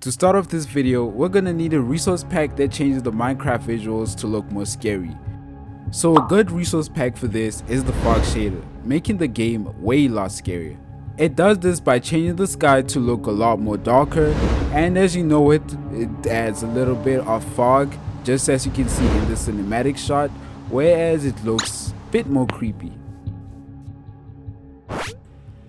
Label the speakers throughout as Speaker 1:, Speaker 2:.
Speaker 1: To start off this video, we're gonna need a resource pack that changes the Minecraft visuals to look more scary. So a good resource pack for this is the fog shader, making the game way lot scarier. It does this by changing the sky to look a lot more darker, and as you know it adds a little bit of fog, just as you can see in the cinematic shot, whereas it looks a bit more creepy.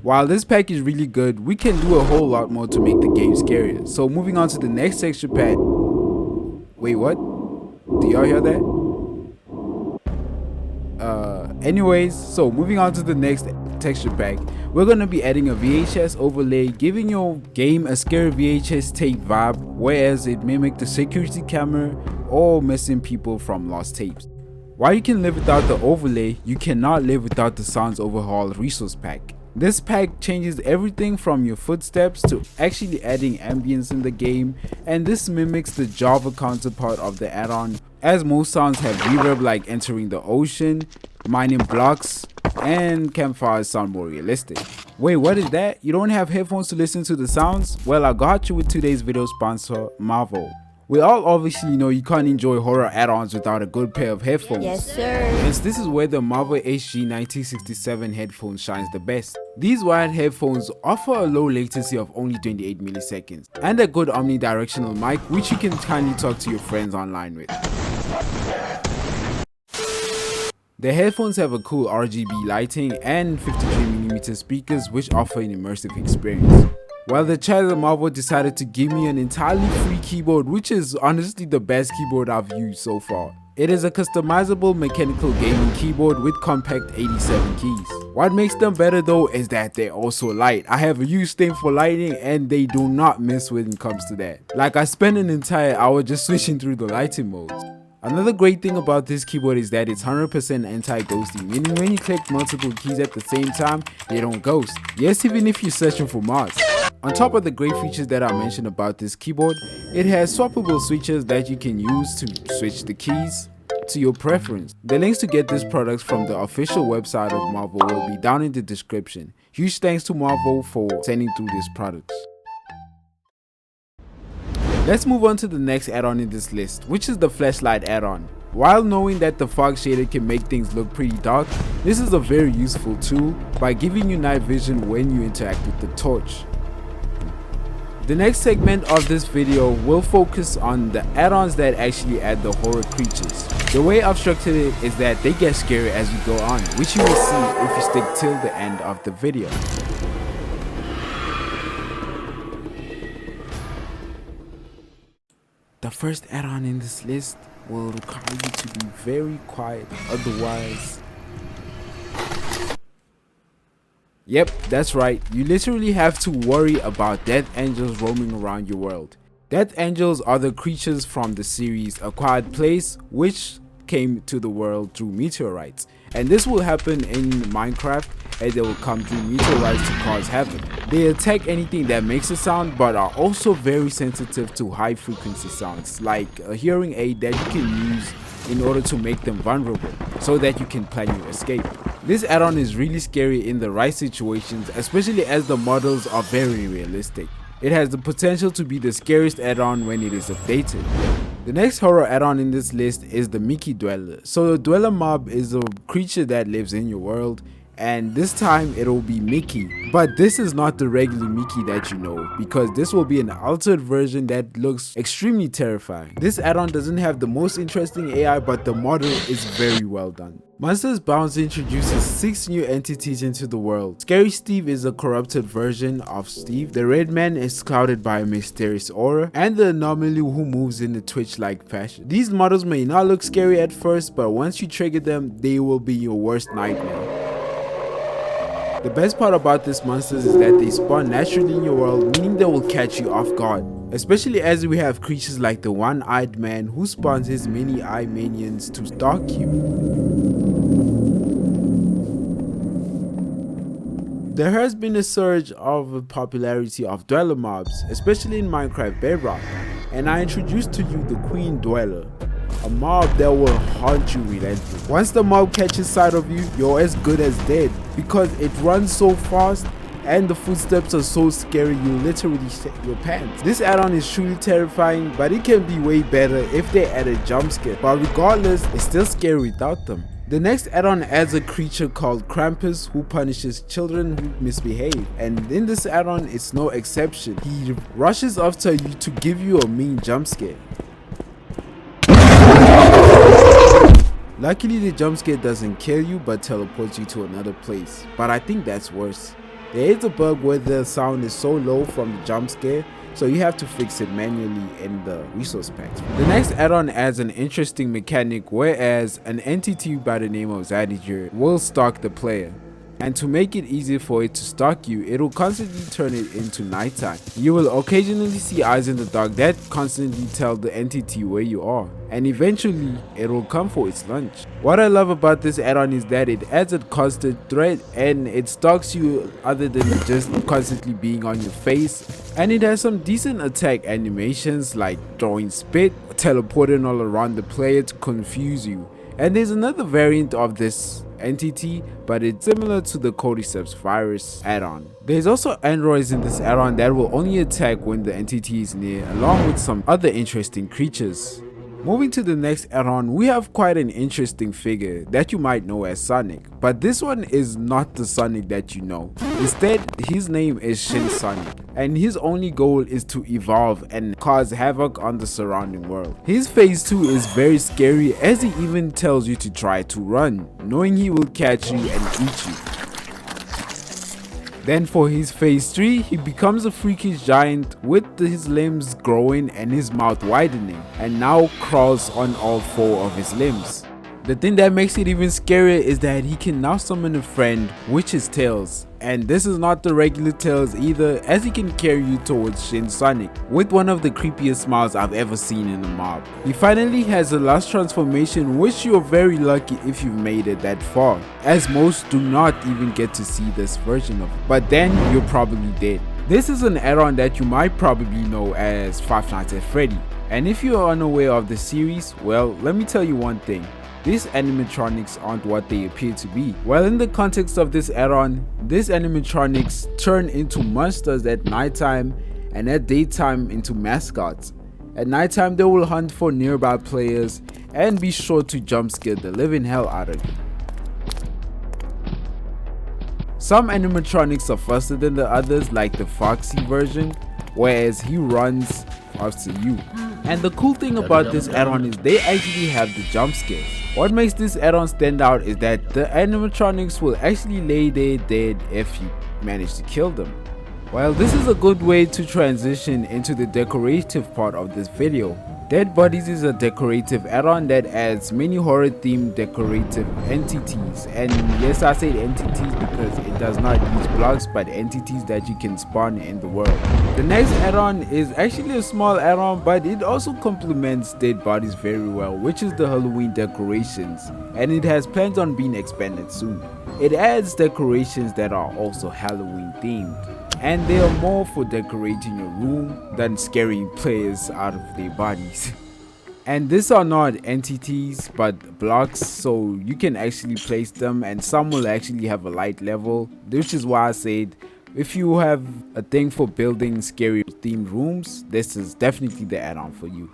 Speaker 1: While this pack is really good, we can do a whole lot more to make the game scarier. So moving on to the next texture pack. Wait, what? Do y'all hear that? Anyways, so moving on to the next texture pack, we're gonna be adding a VHS overlay, giving your game a scary VHS tape vibe, whereas it mimics the security camera or missing people from lost tapes. While you can live without the overlay, you cannot live without the Sounds Overhaul resource pack. This pack changes everything from your footsteps to actually adding ambience in the game, and this mimics the Java counterpart of the add-on, as most sounds have reverb like entering the ocean, mining blocks, and campfires sound more realistic. Wait, what is that? You don't have headphones to listen to the sounds? Well, I got you with today's video sponsor, Marvo. We all obviously know you can't enjoy horror add-ons without a good pair of headphones.
Speaker 2: Yes, sir.
Speaker 1: Hence, this is where the Marvo KG980B headphones shines the best. These wired headphones offer a low latency of only 28 milliseconds and a good omnidirectional mic, which you can kindly talk to your friends online with. The headphones have a cool RGB lighting and 53mm speakers, which offer an immersive experience. While the chat at Marvo decided to give me an entirely free keyboard, which is honestly the best keyboard I've used so far. It is a customizable mechanical gaming keyboard with compact 87 keys. What makes them better though is that they're also light. I have a huge thing for lighting and they do not miss when it comes to that. Like, I spent an entire hour just switching through the lighting modes. Another great thing about this keyboard is that it's 100% anti-ghosting, meaning when you click multiple keys at the same time, they don't ghost. Yes, even if you're searching for mods. On top of the great features that I mentioned about this keyboard, it has swappable switches that you can use to switch the keys to your preference. The links to get this product from the official website of Marvo will be down in the description. Huge thanks to Marvo for sending through these products. Let's move on to the next add-on in this list, which is the flashlight add-on. While knowing that the fog shader can make things look pretty dark, this is a very useful tool by giving you night vision when you interact with the torch. The next segment of this video will focus on the add-ons that actually add the horror creatures. The way I've structured it is that they get scarier as we go on, which you will see if you stick till the end of the video. The first add-on in this list will require you to be very quiet, otherwise... Yep, that's right, you literally have to worry about death angels roaming around your world. Death angels are the creatures from the series A Quiet Place, which came to the world through meteorites. And this will happen in Minecraft, as they will come through meteorites to cause havoc. They attack anything that makes a sound, but are also very sensitive to high frequency sounds, like a hearing aid that you can use in order to make them vulnerable, so that you can plan your escape. This add-on is really scary in the right situations, especially as the models are very realistic. It has the potential to be the scariest add-on when it is updated. The next horror add-on in this list is the Mickey Dweller. So the Dweller mob is a creature that lives in your world, and this time it'll be Mickey. But this is not the regular Mickey that you know, because this will be an altered version that looks extremely terrifying. This add-on doesn't have the most interesting AI, but the model is very well done. Monsters Bounce introduces 6 new entities into the world. Scary Steve is a corrupted version of Steve. The Red Man is clouded by a mysterious aura, and the Anomaly who moves in a Twitch-like fashion. These models may not look scary at first, but once you trigger them, they will be your worst nightmare. The best part about these monsters is that they spawn naturally in your world, meaning they will catch you off guard. Especially as we have creatures like the One-Eyed Man who spawns his many eye minions to stalk you. There has been a surge of popularity of dweller mobs, especially in Minecraft Bedrock, and I introduced to you the Queen Dweller, a mob that will haunt you relentlessly. Once the mob catches sight of you, you're as good as dead, because it runs so fast and the footsteps are so scary you literally shit your pants. This add-on is truly terrifying, but it can be way better if they add a jump scare, but regardless, it's still scary without them. The next add-on adds a creature called Krampus who punishes children who misbehave, and in this add-on it's no exception. He rushes after you to give you a mean jump scare. Luckily the jump scare doesn't kill you but teleports you to another place, but I think that's worse. There is a bug where the sound is so low from the jump scare, so you have to fix it manually in the resource packs. The next add-on adds an interesting mechanic whereas an entity by the name of Zadijir will stalk the player. And to make it easier for it to stalk you, it will constantly turn it into nighttime. You will occasionally see eyes in the dark that constantly tell the entity where you are, and eventually it will come for its lunch. What I love about this add-on is that it adds a constant threat and it stalks you other than just constantly being on your face, and it has some decent attack animations like throwing spit, teleporting all around the player to confuse you. And there's another variant of this entity, but it's similar to the Cordyceps virus add-on. There's also androids in this add-on that will only attack when the entity is near, along with some other interesting creatures. Moving to the next add-on, we have quite an interesting figure that you might know as Sonic, but this one is not the Sonic that you know. Instead, his name is Shin Sonic, and his only goal is to evolve and cause havoc on the surrounding world. His phase 2 is very scary as he even tells you to try to run, knowing he will catch you and eat you. Then for his phase 3, he becomes a freakish giant with his limbs growing and his mouth widening, and now crawls on all 4 of his limbs. The thing that makes it even scarier is that he can now summon a friend, which is Tails. And this is not the regular Tails either, as he can carry you towards Shin Sonic with one of the creepiest smiles I've ever seen in a mob. He finally has a last transformation, which you're very lucky if you've made it that far, as most do not even get to see this version of it, but then you're probably dead. This is an add-on that you might probably know as Five Nights at Freddy, and if you are unaware of the series, well, let me tell you one thing. These animatronics aren't what they appear to be. Well, in the context of this add-on, these animatronics turn into monsters at nighttime and at daytime into mascots. At nighttime they will hunt for nearby players and be sure to jump scare the living hell out of you. Some animatronics are faster than the others, like the Foxy version, whereas he runs after you. And the cool thing about this add-on is they actually have the jump scares. What makes this add-on stand out is that the animatronics will actually lay there dead if you manage to kill them. Well, this is a good way to transition into the decorative part of this video. Dead Bodies is a decorative add-on that adds many horror themed decorative entities, and yes, I said entities because it does not use blocks but entities that you can spawn in the world. The next add-on is actually a small add-on, but it also complements Dead Bodies very well, which is the Halloween decorations, and it has plans on being expanded soon. It adds decorations that are also Halloween themed, and they are more for decorating your room than scaring players out of their bodies. And these are not entities but blocks, so you can actually place them, and some will actually have a light level, which is why I said if you have a thing for building scary themed rooms, this is definitely the add-on for you.